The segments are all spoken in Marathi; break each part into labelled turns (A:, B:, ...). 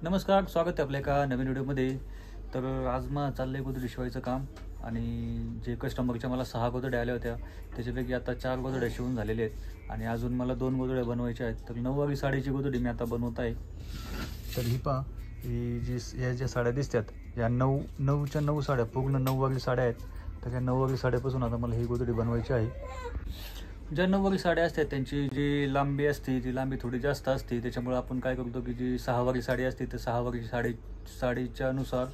A: नमस्कार, स्वागत आहे आपल्या एका नवीन व्हिडिओमध्ये. तर आज मग चाललं आहे गोधडी शिवायचं काम. आणि जे कस्टमरच्या मला 6 गोधड्या आल्या होत्या त्याच्यापैकी आता 4 गोधड्या शिवून झालेले आहेत आणि अजून मला 2 गोधड्या बनवायच्या आहेत. तर 9वारी साडीची गोधडी मी आता बनवत आहे. तर ही पहा, ही या ज्या साड्या दिसतात या 9च्या 9 साड्या पूर्ण 9वारी साड्या आहेत. तर या 9वारी साड्यापासून आता मला ही गोधडी बनवायची आहे. ज्या 9वारी साड्या असतात त्यांची जी लांबी असते ती लांबी थोडी जास्त असते. त्याच्यामुळे आपण काय करतो की जी 6वारी साडी असते तर 6वारी साडीच्या अनुसार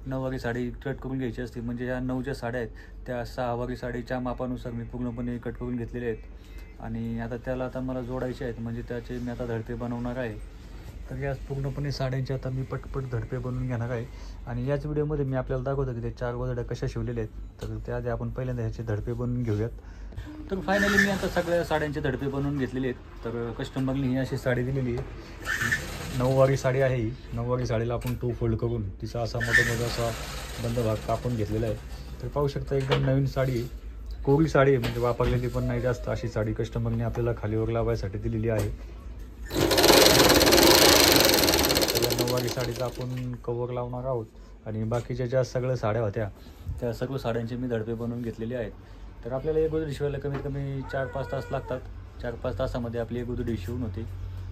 A: 9वारी साडी कट करून घ्यायची असते. म्हणजे या 9 ज्या साड्या आहेत त्या 6वारी साडीच्या मापानुसार मी पूर्णपणे कट करून घेतलेले आहेत. आणि आता आता मला जोडायचे आहेत, म्हणजे त्याचे मी आता धडपे बनवणार आहे. तर या पूर्णपणे साड्यांचे आता मी पटपट धडपे बनवून घेणार आहे. आणि याच व्हिडिओमध्ये मी आपल्याला दाखवतो की ते 4 गोधड्या कशा शिवलेल्या आहेत. तर त्याआधी आपण पहिल्यांदा ह्याचे धडपे बनवून घेऊयात. तर फायनली मी आता सगळ्या साड्यांचे धडपे बनवून घेतलेले आहेत. तर कस्टमरने ही अशी साडी दिलेली आहे. 9वारी साडी आहे ही. 9वारी साडीला आपण 2 फोल्ड करून तिचा असा मोठा असा बंद भाग कापून घेतलेला आहे. तर पाहू शकता एकदम नवीन साडी आहे, कोरी साडी आहे, म्हणजे वापरलेली पण नाही जास्त अशी साडी कस्टमरने आपल्याला खालीवर लावायसाठी दिलेली आहे. तर 9वारी साडीचा आपण कवर लावणार आहोत. आणि बाकीच्या ज्या सगळ्या साड्या होत्या त्या सर्व साड्यांचे मी धडपे बनवून घेतलेले आहेत. तर आपल्याला एक गोधडी शिवायला कमीत कमी 4-5 तास लागतात. 4-5 तासामध्ये आपली एक गोधडी शिवून होते.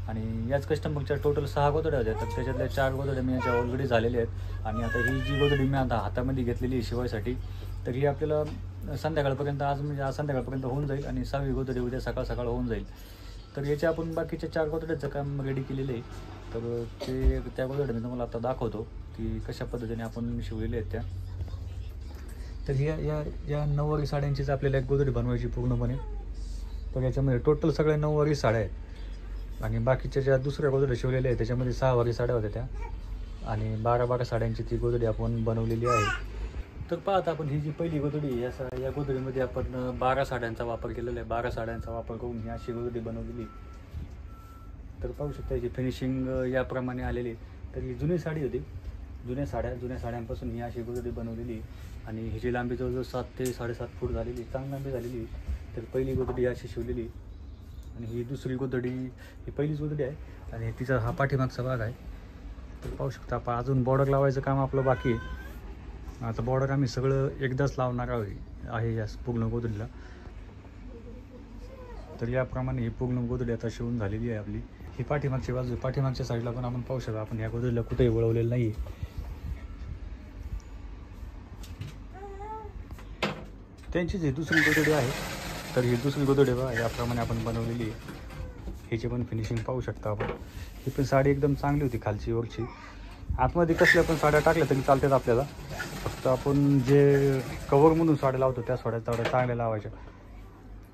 A: आणि याच कस्टमरच्या टोटल 6 गोधड्या होत्या. तर त्याच्यातल्या 4 गोधड्या मी याच्या ऑलरेडी झालेल्या आहेत. आणि आता ही जी गोधडी मी आता हातामध्ये घेतलेली आहे शिवायसाठी, तर ही आपल्याला संध्याकाळपर्यंत आज संध्याकाळपर्यंत होऊन जाईल. आणि 6वी गोधडी उद्या सकाळ होऊन जाईल. तर याच्या आपण बाकीच्या 4 गोधड्याचं काम रेडी केलेलं आहे. तर त्या गोधड्या मी तुम्हाला आता दाखवतो की कशा पद्धतीने आपण शिवलेल्या आहेत त्या. तर या 9वारी साड्यांचीच आपल्याला एक गोधडी बनवायची पूर्णपणे. तर याच्यामध्ये टोटल सगळ्या 9वारी साड्या आहेत. आणि बाकीच्या ज्या दुसऱ्या गोधड्या शिवलेल्या आहेत त्याच्यामध्ये 6वारी साड्या होत्या त्या. आणि 12 साड्यांची ती गोधडी आपण बनवलेली आहे. तर पाहता आपण ही जी पहिली गोधडी या गोधडीमध्ये आपण 12 साड्यांचा वापर केलेला आहे. 12 साड्यांचा वापर करून ही अशी गोधडी बनवलेली. तर पाहू शकता याची फिनिशिंग याप्रमाणे आलेली. तर ही जुनी साडी होती, जुन्या साड्यांपासून ही अशी गोधडी बनवलेली. आणि ह्याची लांबी जवळजवळ 7 ते 7.5 फूट झालेली, चांगली लांबी झालेली. तर पहिली गोधडी अशी शिवलेली. आणि ही दुसरी गोधडी, ही पहिलीच गोधडी आहे आणि तिचा हा पाठीमागचा भाग आहे. तर पाहू शकता आपण अजून बॉर्डर लावायचं काम आपलं बाकी आहे. आता बॉर्डर आम्ही सगळं एकदाच लावणार आहे या पूर्ण गोधडीला. तर याप्रमाणे ही पूर्ण गोधडी आता शिवून झालेली आहे आपली. ही पाठीमागची बाजू, पाठीमागच्या साईडला पण आपण पाहू शकता आपण या गोधडीला कुठेही वळवलेलं नाही आहे. त्यांचीच ही दुसरी गोधडी आहे. तर ही दुसरी गोधडी बघा याप्रमाणे आपण बनवलेली आहे. ह्याची पण फिनिशिंग पाहू शकता आपण. ही पण साडी एकदम चांगली होती, खालची वरची. आतमध्ये कसल्या पण साड्या टाकल्या तरी चालतात आपल्याला. फक्त आपण जे कवर म्हणून साड्या लावतो त्या साड्या चांगल्या लावायच्या.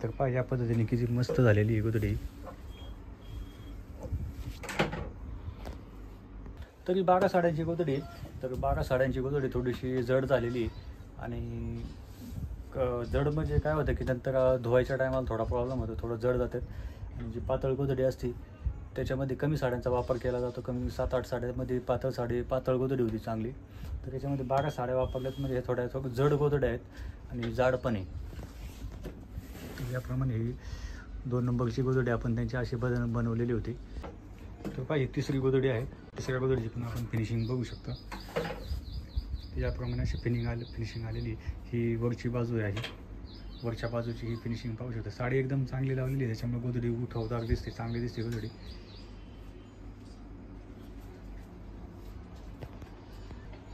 A: तर पहा या पद्धतीने किती मस्त झालेली ही गोधडी. तरी 12 साड्यांची गोधडी. तर 12 साड्यांची गोधडी थोडीशी जड झालेली. आणि जड म्हणजे काय होतं की नंतर धुवायच्या टायमाला थोडा प्रॉब्लेम होतो, थोडं जड जातात. आणि जी पातळ गोधडी असते त्याच्यामध्ये कमी साड्यांचा वापर केला जातो. कमी 7-8 साड्यांमध्ये पातळ गोधडी होती चांगली. तर त्याच्यामध्ये 12 साड्या वापरल्यात, म्हणजे थोड्या जड गोधड्या आहेत आणि जाड पण आहे. याप्रमाणे ही 2 नंबरची गोधडी आपण त्यांची अशी बनवलेली होती. तर पाहिजे तिसरी गोधडी आहे. तिसऱ्या गोधडीची पण आपण फिनिशिंग बघू शकता. याप्रमाणे अशी फिनिशिंग आलेली. ही वरची बाजू आहे, वरच्या बाजूची ही फिनिशिंग पाहू शकता. साडी एकदम चांगली लावलेली आहे, त्याच्यामुळे गोधडी उठवदार दिसते, चांगली दिसते गोधडी.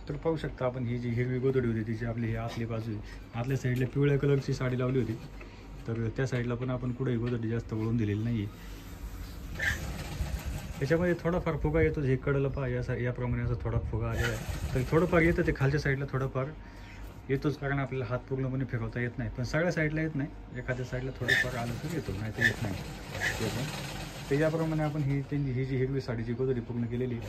A: तर पाहू शकता आपण ही जी हिरवी गोधडी होती तिची आपली ही आतली बाजू आहे. आतल्या साईडला पिवळ्या कलरची साडी लावली होती. तर त्या साईडला पण आपण कुठेही गोधडी जास्त वळून दिलेली नाही आहे. त्याच्यामध्ये थोडाफार फुगा येतो. हे कडलं पहा याप्रमाणे असं थोडा फुगा आलेला आहे. तर थोडंफार येतं ते खालच्या साईडला थोडंफार येतोच, कारण आपल्याला हात पूर्णपणे फिरवता येत नाही. पण सगळ्या साईडला येत नाही, एखाद्या साईडला थोडंफार आलं तर येतो, नाही तर येत नाही. तर याप्रमाणे आपण ही जी हिरवी साडीची गोधडी पूर्ण केलेली.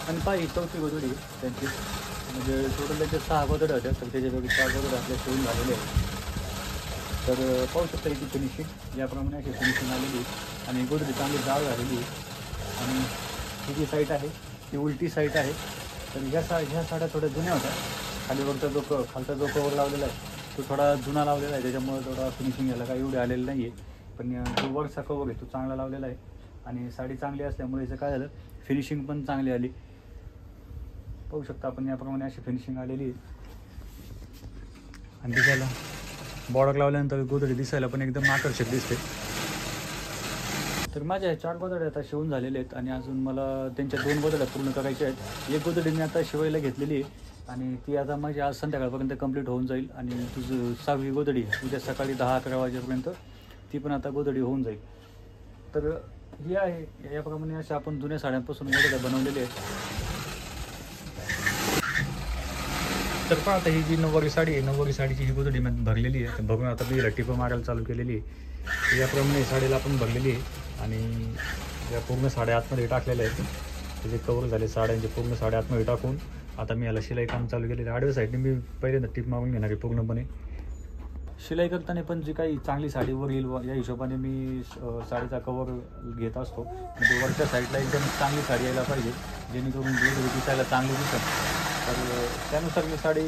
A: आणि पाहिजे चौथी गोधडी त्यांची, म्हणजे टोटल त्याच्या 6 गोधड्या होत्या. तर त्याच्यापैकी 4 गोधड्या आपल्या शिवून झालेल्या आहेत. तर पाहू शकता याची फिनिशिंग याप्रमाणे अशी फिनिशिंग आलेली. आणि गोधडी चांगली जाड झालेली. आणि ही जी साईड आहे ती उलटी साईड आहे. तर ह्या साड्या थोड्या जुन्या होत्या. खालचा जो कवर लावलेला आहे तो थोडा जुना लावलेला आहे, त्याच्यामुळे थोडा फिनिशिंग याला काही एवढे आलेलं नाही आहे. पण जो वरचा कवर आहे तो चांगला लावलेला आहे. आणि साडी चांगली असल्यामुळे याचं काय झालं, फिनिशिंग पण चांगली आली. पाहू शकता आपण याप्रमाणे अशी फिनिशिंग आलेली आहे. आणि दिसायला बॉर्डर लावल्यानंतर गोधडी दिसायला पण एकदम आकर्षक दिसते. तर माझ्या 4 गोधड्या आता शिवून झालेल्या आहेत आणि अजून मला त्यांच्या 2 गोधड्या पूर्ण करायच्या आहेत. एक गोधडी मी आता शिवायला घेतलेली आहे आणि ती आता माझी आज संध्याकाळपर्यंत कंप्लीट होऊन जाईल. आणि तुझं 6वी गोधडी उद्या सकाळी 10-11 वाजेपर्यंत ती पण आता गोधडी होऊन जाईल. तर ही आहे याप्रमाणे अशा आपण जुन्या साड्यांपासून गोधड्या बनवलेल्या आहेत. तर पहा आता ही जी 9वारी साडी आहे, 9वारी साडीची ही गोधडी मी भरलेली आहे. भरून आता मी टिपं मारायला चालू केलेली आहे. याप्रमाणे साडीला आपण भरलेली आहे आणि या पूर्ण साड्या आतमध्ये टाकलेल्या आहेत. त्याचे कवर झाले साड्यांचे पूर्ण साड्या आतमध्ये टाकून आता मी याला शिलाई काम चालू केलेलं आहे. आडव्या साईडने मी पहिल्यांदा टिप मारून घेणार आहे पूर्णपणे. शिलाई करताना पण जी काही चांगली साडीवर येईल या हिशोबाने मी साडीचा कवर घेत असतो. म्हणजे वरच्या साईडला एकदम चांगली साडी यायला पाहिजे जेणेकरून दूध दिसायला चांगली दिसत. तर त्यानुसार मी साडी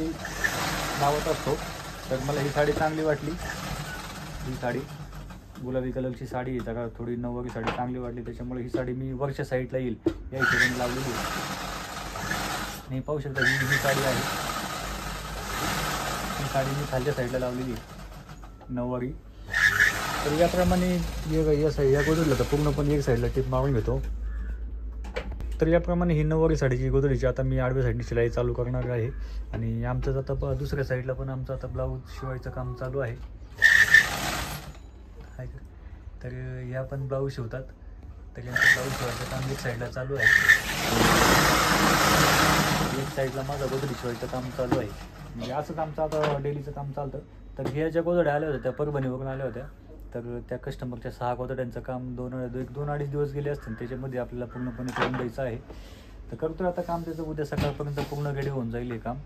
A: लावत असतो. तर मला ही साडी चांगली वाटली. ही साडी गुलाबी कलरची साडी आहे, जरा थोडी 9वारी साडी चांगली वाटली त्याच्यामुळे ही साडी मी वरच्या साईडला येईल या हिशोबाने लावलेली आहे. आणि पाहू शकता ही साडी आहे, ही साडी मी खालच्या साईडला लावलेली आहे 9वारी. तर याप्रमाणे या गोधडीला तर पूर्णपणे एक साईडला टिप मारून घेतो. तर याप्रमाणे ही 9वारी साडीची गोधडीची आता मी आडव्या साईडने शिलाई चालू करणार आहे. आणि आमचं आता दुसऱ्या साईडला पण आमचं आता ब्लाऊज शिवायचं काम चालू आहे. तर या पण ब्लाऊज शिवतात. तर यांचं ब्लाऊज शिवायचं काम एक साईडला चालू आहे, एक साईडला माझं गोधडी शिवायचं काम चालू आहे. म्हणजे असंच आमचं आता डेलीचं काम चालतं. तर ह्या ज्या गोधड्या आल्या होत्या त्या परभणीवरून आल्या होत्या. तर त्या कस्टमरच्या 6 गोधड्यांचं काम 2-2.5 दिवस गेले असतील. त्याच्यामध्ये आपल्याला पूर्णपणे करून द्यायचं आहे. तर करतोय आता काम त्याचं. उद्या सकाळपर्यंत पूर्ण रेडी होऊन जाईल हे काम.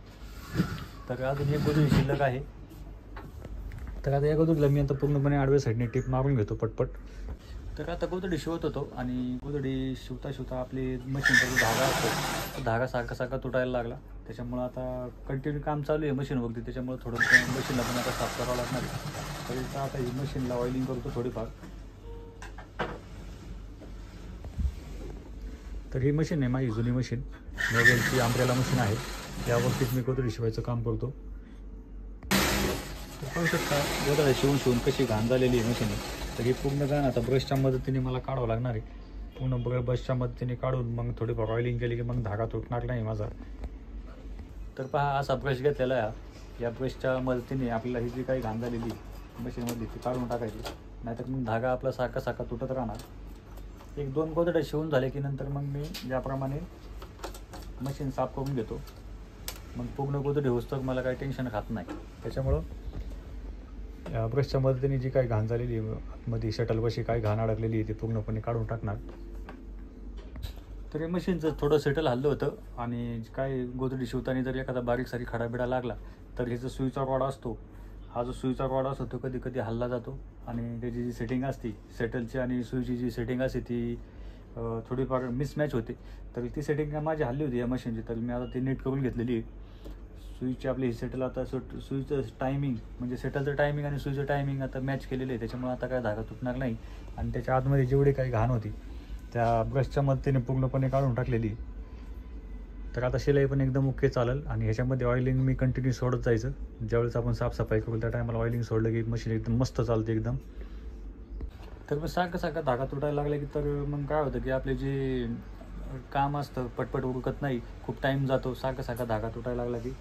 A: तर अजून एक गोधडी शिल्लक आहे. तर आता या गोधडीला मी आता पूर्णपणे आडव्या साईडने टिप मारून घेतो पटपट. तर आता गोधडी शिवत होतो आणि गोधडी शिवता आपली मशीनचा जो धागा असतो तो धागा सारखा तुटायला लागला. त्याच्यामुळं आता कंटिन्यू काम चालू आहे मशीनवरती. त्याच्यामुळं थोडं मशीनला पण आता साफ करावं लागणार आहे. तर आता ही मशीनला ऑइलिंग करतो थोडीफार. तर ही मशीन आहे माझी जुनी मशीन, नोवेलची अम्ब्रेला मशीन आहे. यावरतीच मी गोधडी शिवायचं काम करतो. पाहू शकता गोधड्या शिवून कशी घाण झालेली आहे मशीन. तर ही पूर्ण घाण आता ब्रशच्या मदतीने मला काढावं लागणार आहे. पूर्ण ब्रशच्या मदतीने काढून मग थोडीफार ऑइलिंग केली की मग धागा तुटणार नाही माझा. तर पहा असा ब्रश घेतलेला आहे. या ब्रशच्या मदतीने आपल्याला ही जी काही घाण झालेली मशीनमध्ये ती काढून टाकायची, नाहीतर मग धागा आपला सारखा तुटत राहणार. 1-2 गोधड्या शिवून झाले की नंतर मग मी याप्रमाणे मशीन साफ करून घेतो. मग पूर्ण गोधडी होतं मला काही टेन्शन खात नाही. त्याच्यामुळं या ब्रशच्या मदतीने जी काही घाण झालेली आतमध्ये शटलपाशी काही घाण अडकलेली आहे ती पूर्णपणे काढून टाकणार. तर हे मशीनचं थोडं सेटल हल्लं होतं आणि काय गोधडी शिवताना जर एखादा बारीक सारी खडाबिडा लागला तर ह्याचा सुईचा रॉड असतो, हा जो सुईचा रॉड असतो तो कधी कधी हल्ला जातो आणि त्याची जी सेटिंग असते सेटलची आणि सुईची जी सेटिंग असते ती थोडीफार मिसमॅच होते. तर ती सेटिंग माझी हल्ली होती या मशीनची. तर मी आता ती नीट करून घेतलेली आहे. सुईची आपली सेटल आता सुईचं टायमिंग म्हणजे सेटलचं टायमिंग आणि सुईचं टायमिंग आता मॅच केलेलं आहे. त्याच्यामुळे आता काय धागा तुटणार नाही. आणि त्याच्या आतमध्ये जेवढी काही घाण होती त्या ब्रशच्या मदतीने पूर्णपणे काढून टाकलेली. तर आता शिलाई पण एकदम ओके चालेल. आणि ह्याच्यामध्ये ऑइलिंग मी कंटिन्यू सोडत जायचं. ज्यावेळेस आपण साफसफाई करू त्या टायमाला ऑइलिंग सोडलं की मशीन एकदम मस्त चालते एकदम. तर मग सारखं धागा तुटायला लागला की तर मग काय होतं की आपले जे काम असतं पटपट उरकत नाही, खूप टाईम जातो. सारखा धागा तुटायला लागला की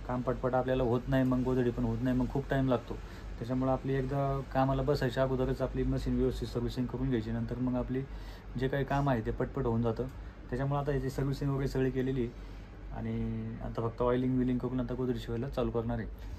A: काम पटपट आपल्याला होत नाही, मग गोधडी पण होत नाही, मग खूप टाईम लागतो. त्याच्यामुळे आपली एकदा कामाला बसायच्या अगोदरच आपली मशीन व्यवस्थित सर्व्हिसिंग करून घ्यायची. नंतर मग आपली जे काही काम आहे ते पटपट होऊन जातं. त्याच्यामुळे आता याची सर्व्हिसिंग वगैरे सगळी केलेली आणि आता फक्त ऑइलिंग विलिंग करून आता गोधडी शिवायला चालू करणार आहे.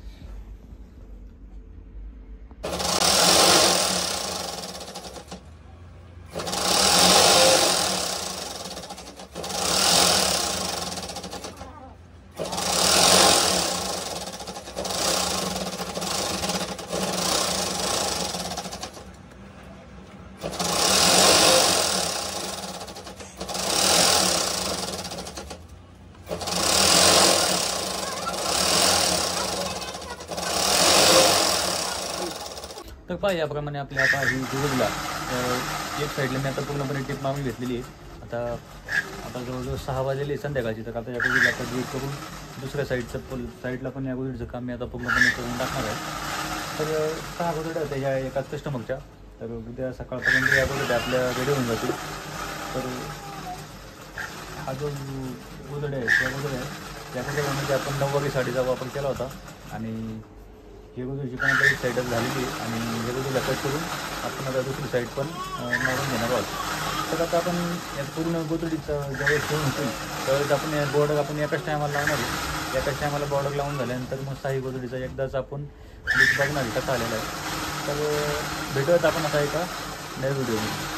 A: तर पहा याप्रमाणे आपल्या आता ही गोधडीला एक साईडला मी आता पूर्णपणे टिप मारून घेतलेली आहे. आता आता जवळजवळ 6 वाजलेली संध्याकाळची. तर आता या गोदडीला आता वेट करून दुसऱ्या साईडला पण या गोदडीचं काम मी आता पूर्णपणे करून टाकणार आहे. तर 6 गोदड्या होत्या ह्या एकाच कस्टमरच्या. तर उद्या सकाळपर्यंत या गोदड्या आपल्या रेडी होऊन जातील. तर हा जो गोदड्या आहे त्या गोदड्यामध्ये आपण 9वारी साडीचा वापर केला होता आणि हे गोदडीची पण आता एक साईडच झालेली आहे आणि हे गोदडीला कट करून आपण आता दुसरी साईड पण मारून घेणार आहोत. तर आता आपण या पूर्ण गोदडीचं ज्यावेळेस ठेवून होतील त्यावेळेस आपण या बॉर्डर आपण एकाच टायमाला लावणार आहे. एकाच टायमाला बॉर्डर लावून झाल्यानंतर मग 6 गोदडीचा एकदाच आपण लुक बघणार कसा आलेला आहे. तर भेटूयात आपण आता एका नव्या व्हिडिओमध्ये.